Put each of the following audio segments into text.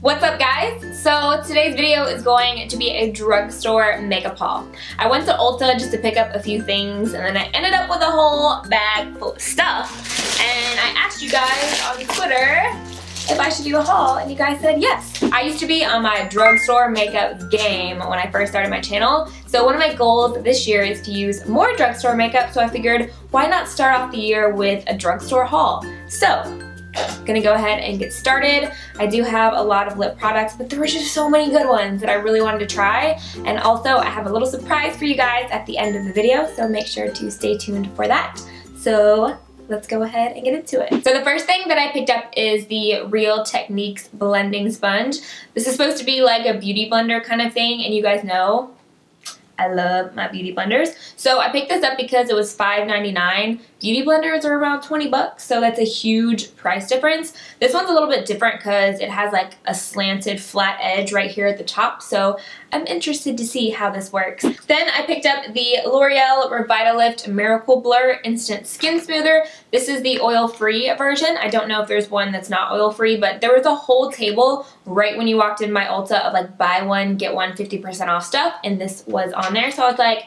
What's up, guys? So today's video is going to be a drugstore makeup haul. I went to Ulta just to pick up a few things and then I ended up with a whole bag full of stuff. And I asked you guys on Twitter if I should do a haul and you guys said yes. I used to be on my drugstore makeup game when I first started my channel. So one of my goals this year is to use more drugstore makeup, so I figured why not start off the year with a drugstore haul. So gonna go ahead and get started. I do have a lot of lip products, but there were just so many good ones that I really wanted to try. And also I have a little surprise for you guys at the end of the video, so make sure to stay tuned for that. So let's go ahead and get into it. So the first thing that I picked up is the Real Techniques blending sponge. This is supposed to be like a beauty blender kind of thing, and you guys know I love my beauty blenders. So I picked this up because it was $5.99. Beauty blenders are around 20 bucks, so that's a huge price difference. This one's a little bit different because it has like a slanted flat edge right here at the top, so I'm interested to see how this works. Then I picked up the L'Oreal Revitalift Miracle Blur Instant Skin Smoother. This is the oil-free version. I don't know if there's one that's not oil-free, but there was a whole table right when you walked in my Ulta of like buy one, get one 50% off stuff, and this was on there, so I was like,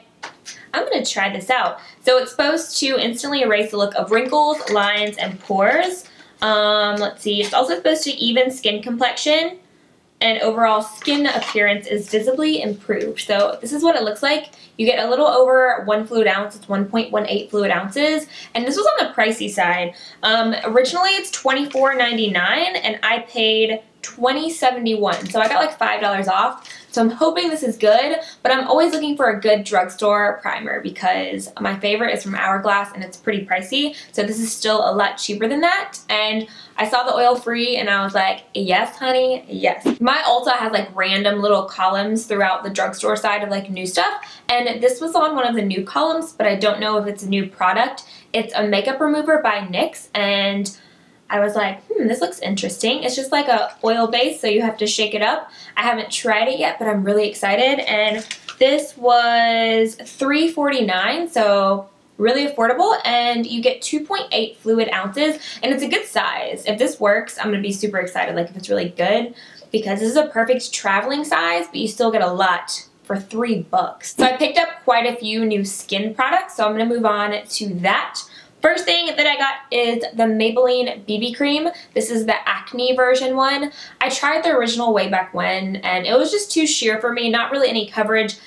I'm gonna try this out. So it's supposed to instantly erase the look of wrinkles, lines, and pores. Let's see, it's also supposed to even skin complexion, and overall skin appearance is visibly improved. So this is what it looks like. You get a little over 1 fluid ounce. It's 1.18 fluid ounces, and this was on the pricey side. Originally it's $24.99 and I paid $20.71, so I got like $5 off. So I'm hoping this is good, but I'm always looking for a good drugstore primer because my favorite is from Hourglass and it's pretty pricey. So this is still a lot cheaper than that. And I saw the oil free and I was like, yes, honey, yes. My Ulta has like random little columns throughout the drugstore side of like new stuff. And this was on one of the new columns, but I don't know if it's a new product. It's a makeup remover by NYX, and I was like, this looks interesting. It's just like a oil base, so you have to shake it up. I haven't tried it yet, but I'm really excited. And this was $3.49, so really affordable. And you get 2.8 fluid ounces, and it's a good size. If this works, I'm gonna be super excited, like if it's really good, because this is a perfect traveling size, but you still get a lot for $3. So I picked up quite a few new skin products, so I'm gonna move on to that. First thing that I got is the Maybelline Bb Cream. This is the acne version one. I tried the original way back when, and it was just too sheer for me, not really any coverage.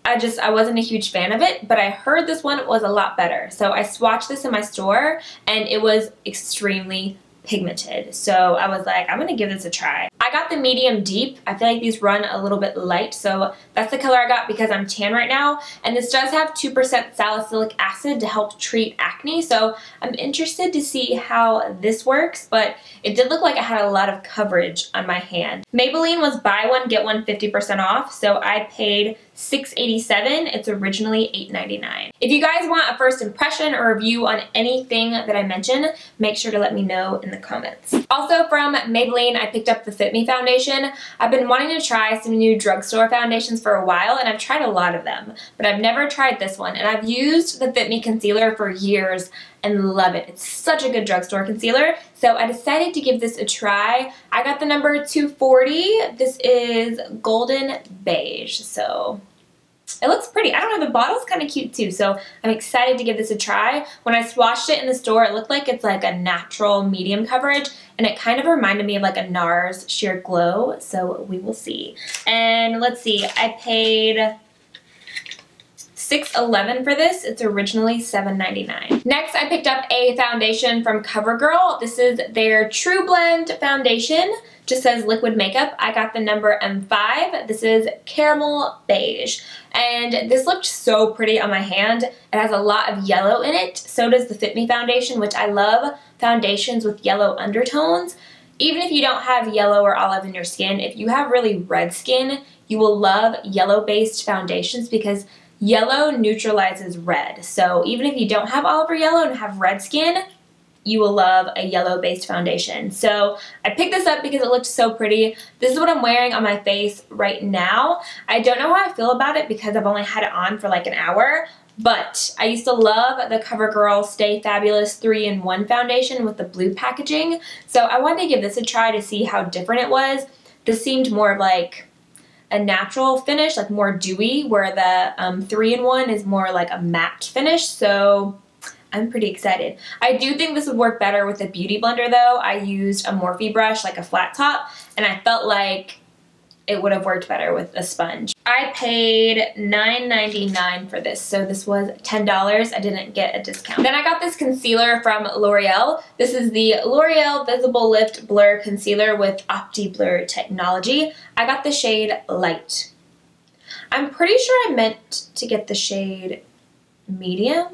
I wasn't a huge fan of it, but I heard this one was a lot better. So I swatched this in my store, and it was extremely pigmented. So I was like, I'm gonna give this a try. I got the medium deep. I feel like these run a little bit light, so that's the color I got because I'm tan right now. And this does have 2% salicylic acid to help treat acne, so I'm interested to see how this works, but it did look like it had a lot of coverage on my hand. Maybelline was buy one, get one 50% off, so I paid $6.87. It's originally $8.99. If you guys want a first impression or review on anything that I mentioned, make sure to let me know in the comments. Also from Maybelline, I picked up the Fit Me foundation. I've been wanting to try some new drugstore foundations for a while, and I've tried a lot of them, but I've never tried this one. And I've used the Fit Me concealer for years and love it. It's such a good drugstore concealer, so I decided to give this a try. I got the number 240. This is golden beige, so it looks pretty. I don't know, the bottle's kind of cute too, so I'm excited to give this a try. When I swatched it in the store, it looked like it's like a natural medium coverage, and it kind of reminded me of like a NARS Sheer Glow, so we will see. And let's see, I paid $6.11 for this. It's originally $7.99. Next, I picked up a foundation from Covergirl. This is their True Blend foundation. Just says liquid makeup. I got the number M5. This is caramel beige. And this looked so pretty on my hand. It has a lot of yellow in it. So does the Fit Me foundation, which I love foundations with yellow undertones. Even if you don't have yellow or olive in your skin, if you have really red skin, you will love yellow-based foundations because yellow neutralizes red. So even if you don't have olive or yellow and have red skin, you will love a yellow-based foundation. So I picked this up because it looked so pretty. This is what I'm wearing on my face right now. I don't know how I feel about it because I've only had it on for like an hour, but I used to love the Covergirl Stay Fabulous 3-in-1 foundation with the blue packaging. So I wanted to give this a try to see how different it was. This seemed more of like a natural finish, like more dewy, where the 3-in-1 is more like a matte finish. So I'm pretty excited. I do think this would work better with a beauty blender though. I used a Morphe brush, like a flat top, and I felt like it would have worked better with a sponge. I paid $9.99 for this, so this was $10. I didn't get a discount. Then I got this concealer from L'Oreal. This is the L'Oreal Visible Lift Blur Concealer with Opti Blur technology. I got the shade Light. I'm pretty sure I meant to get the shade Medium,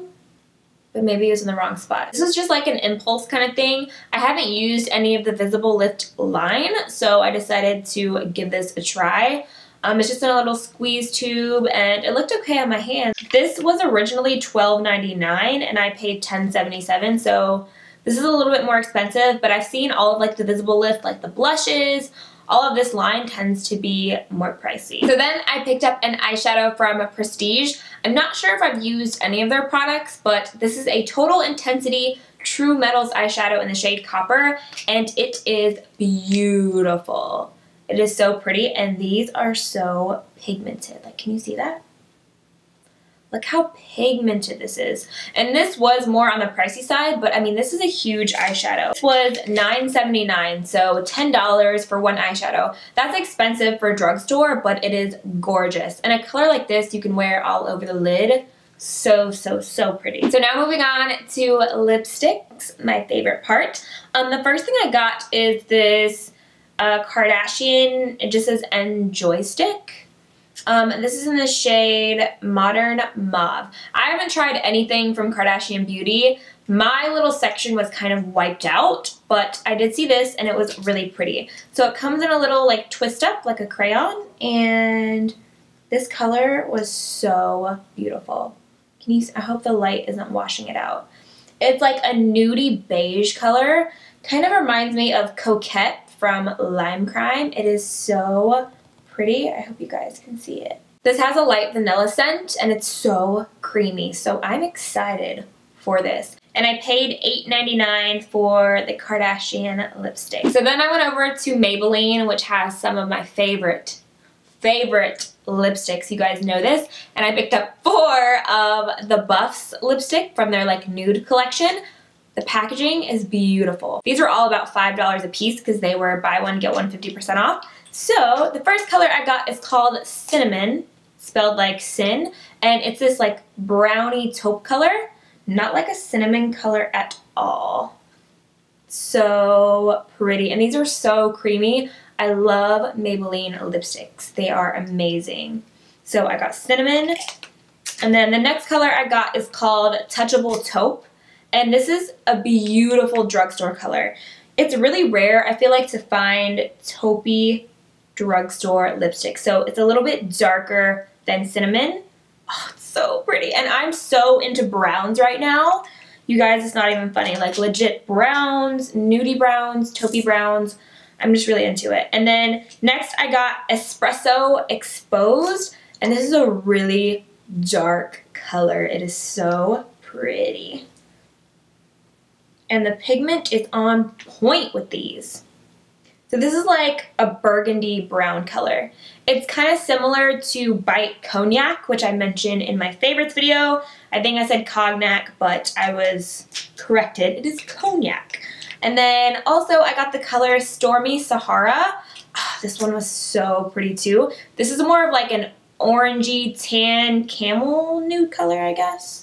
but maybe it was in the wrong spot. This was just like an impulse kind of thing. I haven't used any of the Visible Lift line, so I decided to give this a try. It's just in a little squeeze tube, and it looked okay on my hand. This was originally $12.99, and I paid $10.77, so this is a little bit more expensive, but I've seen all of like the Visible Lift, like the blushes, all of this line tends to be more pricey. So then I picked up an eyeshadow from Prestige. I'm not sure if I've used any of their products, but this is a Total Intensity True Metals eyeshadow in the shade Copper, and it is beautiful. It is so pretty, and these are so pigmented. Like, can you see that? Look how pigmented this is. And this was more on the pricey side, but I mean, this is a huge eyeshadow. This was $9.79, so $10 for one eyeshadow. That's expensive for drugstore, but it is gorgeous. And a color like this, you can wear all over the lid. So, so, so pretty. So now moving on to lipsticks, my favorite part. The first thing I got is this Kardashian, it just says Enjoy Stick. This is in the shade Modern Mauve. I haven't tried anything from Kardashian Beauty. My little section was kind of wiped out, but I did see this and it was really pretty. So it comes in a little like twist up, like a crayon, and this color was so beautiful. Can you see? I hope the light isn't washing it out. It's like a nudie beige color. Kind of reminds me of Coquette from Lime Crime. It is so pretty. I hope you guys can see it. This has a light vanilla scent and it's so creamy, so I'm excited for this. And I paid $8.99 for the Kardashian lipstick. So then I went over to Maybelline, which has some of my favorite lipsticks. You guys know this. And I picked up 4 of the Buffs lipstick from their like nude collection. The packaging is beautiful. These were all about $5 a piece because they were buy one, get one 50% off. So the first color I got is called Cinnamon, spelled like sin, and it's this like brownie taupe color, not like a cinnamon color at all. So pretty, and these are so creamy. I love Maybelline lipsticks. They are amazing. So I got Cinnamon, and then the next color I got is called Touchable Taupe, and this is a beautiful drugstore color. It's really rare, I feel like, to find taupey drugstore lipstick. So it's a little bit darker than Cinnamon. Oh, it's so pretty. And I'm so into browns right now. You guys, it's not even funny. Like legit browns, nudie browns, taupey browns. I'm just really into it. And then next I got Espresso Exposed. And this is a really dark color. It is so pretty. And the pigment is on point with these. So this is like a burgundy brown color. It's kind of similar to Bite Cognac, which I mentioned in my favorites video. I think I said cognac, but I was corrected. It is cognac. And then also I got the color Stormy Sahara. Oh, this one was so pretty too. This is more of like an orangey tan camel nude color, I guess.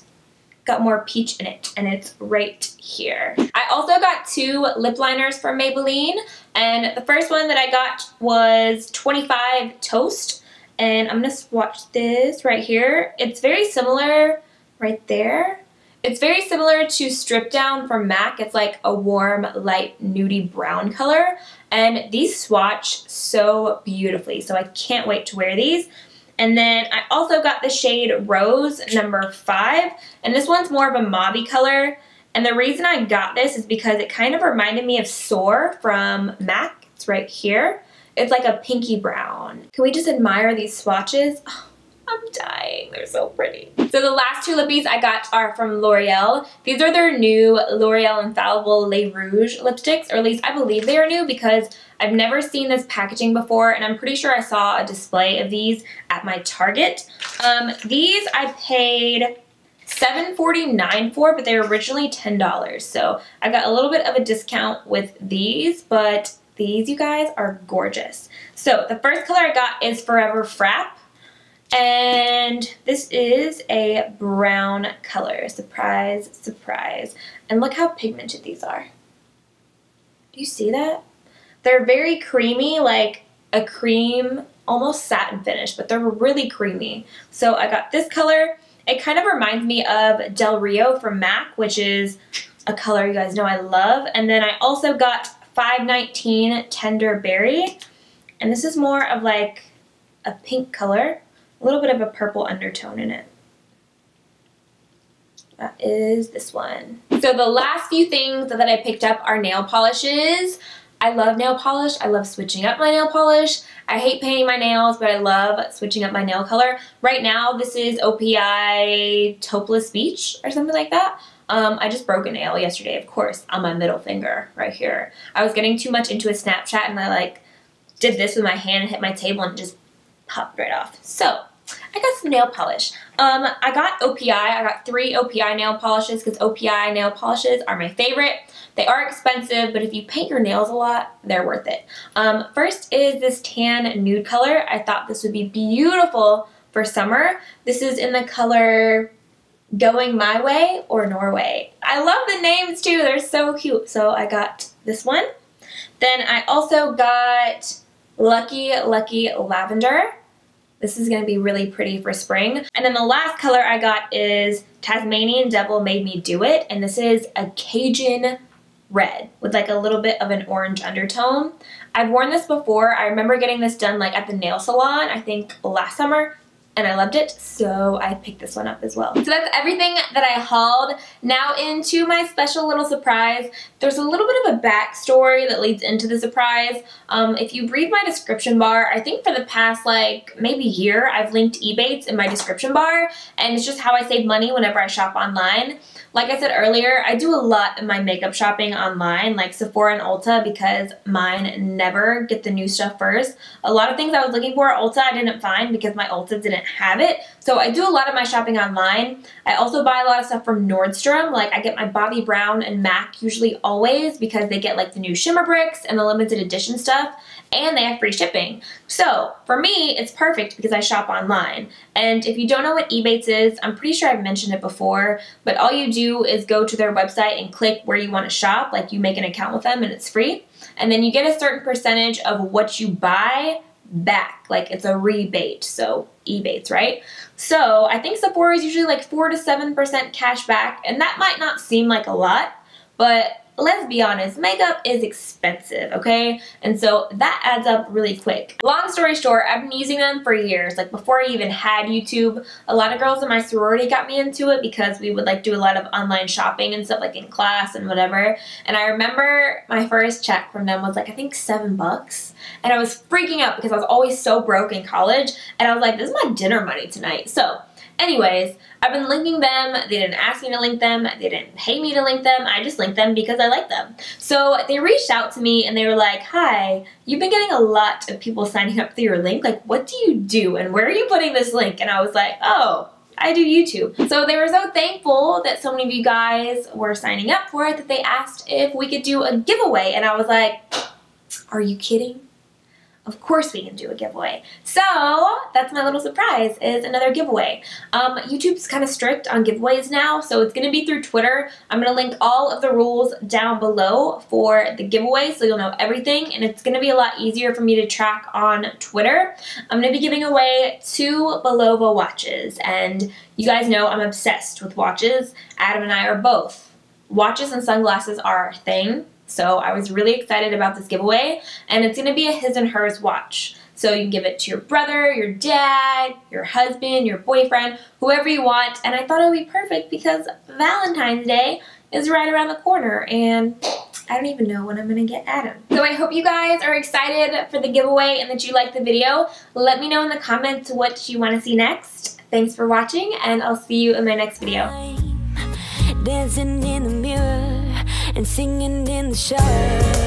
Got more peach in it, and it's right here. I also got 2 lip liners from Maybelline, and the first one that I got was 25 Toast, and I'm gonna swatch this right here. It's very similar right there. It's very similar to Strip Down from MAC. It's like a warm, light, nudie brown color, and these swatch so beautifully, so I can't wait to wear these. And then I also got the shade Rose number 5, and this one's more of a mauve color. And the reason I got this is because it kind of reminded me of Soar from MAC. It's right here. It's like a pinky brown. Can we just admire these swatches? Oh, I'm dying. They're so pretty. So the last two lippies I got are from L'Oreal. These are their new L'Oreal Infallible Les Rouge lipsticks, or at least I believe they are new because I've never seen this packaging before, and I'm pretty sure I saw a display of these at my Target. These I paid $7.49 for, but they were originally $10. So I got a little bit of a discount with these, but these, you guys, are gorgeous. So the first color I got is Forever Frap. And this is a brown color. Surprise, surprise. And look how pigmented these are. Do you see that? They're very creamy, like a cream, almost satin finish, but they're really creamy. So I got this color. It kind of reminds me of Del Rio from MAC, which is a color you guys know I love. And then I also got 519 Tender Berry. And this is more of like a pink color. A little bit of a purple undertone in it. That is this one. So the last few things that I picked up are nail polishes. I love nail polish. I love switching up my nail polish. I hate painting my nails, but I love switching up my nail color. Right now, this is OPI Taupeless Beach or something like that. I just broke a nail yesterday, of course, on my middle finger right here. I was getting too much into a Snapchat and I like did this with my hand and hit my table and just popped right off. So I got some nail polish. I got OPI. I got 3 OPI nail polishes because OPI nail polishes are my favorite. They are expensive, but if you paint your nails a lot, they're worth it. First is this tan nude color. I thought this would be beautiful for summer. This is in the color Going My Way or Norway. I love the names too. They're so cute. So I got this one. Then I also got Lucky Lucky Lavender. This is going to be really pretty for spring. And then the last color I got is Tasmanian Devil Made Me Do It. And this is a Cajun red with like a little bit of an orange undertone. I've worn this before. I remember getting this done like at the nail salon, I think last summer. And I loved it, so I picked this one up as well. So that's everything that I hauled. Now into my special little surprise. There's a little bit of a backstory that leads into the surprise. If you read my description bar, I think for the past like maybe year, I've linked Ebates in my description bar, and it's just how I save money whenever I shop online. Like I said earlier, I do a lot of my makeup shopping online, like Sephora and Ulta, because mine never get the new stuff first. A lot of things I was looking for at Ulta I didn't find because my Ulta didn't have it. So I do a lot of my shopping online. I also buy a lot of stuff from Nordstrom. Like I get my Bobbi Brown and MAC usually always because they get like the new shimmer bricks and the limited edition stuff, and they have free shipping. So for me, it's perfect because I shop online. And if you don't know what Ebates is, I'm pretty sure I've mentioned it before, but all you do is go to their website and click where you want to shop. Like you make an account with them and it's free. And then you get a certain percentage of what you buy back. Like it's a rebate, so Ebates, right? So I think Sephora is usually like 4 to 7% cash back, and that might not seem like a lot, but let's be honest, makeup is expensive, okay? And so that adds up really quick. Long story short, I've been using them for years. Like before I even had YouTube, a lot of girls in my sorority got me into it because we would like do a lot of online shopping and stuff like in class and whatever. And I remember my first check from them was like, I think $7. And I was freaking out because I was always so broke in college. And I was like, this is my dinner money tonight. So anyways, I've been linking them. They didn't ask me to link them. They didn't pay me to link them. I just linked them because I like them. So they reached out to me and they were like, hi, you've been getting a lot of people signing up through your link. Like, what do you do? And where are you putting this link? And I was like, oh, I do YouTube. So they were so thankful that so many of you guys were signing up for it that they asked if we could do a giveaway. And I was like, are you kidding? Of course we can do a giveaway. So that's my little surprise, is another giveaway. YouTube's kind of strict on giveaways now, so it's going to be through Twitter. I'm going to link all of the rules down below for the giveaway so you'll know everything, and it's going to be a lot easier for me to track on Twitter. I'm going to be giving away 2 Bulova watches, and you guys know I'm obsessed with watches. Adam and I are both. Watches and sunglasses are our thing. So I was really excited about this giveaway, and it's going to be a his and hers watch. So you can give it to your brother, your dad, your husband, your boyfriend, whoever you want. And I thought it would be perfect because Valentine's Day is right around the corner, and I don't even know when I'm gonna get Adam. So I hope you guys are excited for the giveaway and that you liked the video. Let me know in the comments what you want to see next. Thanks for watching, and I'll see you in my next video. Dancing in the mirror and singing in the shower.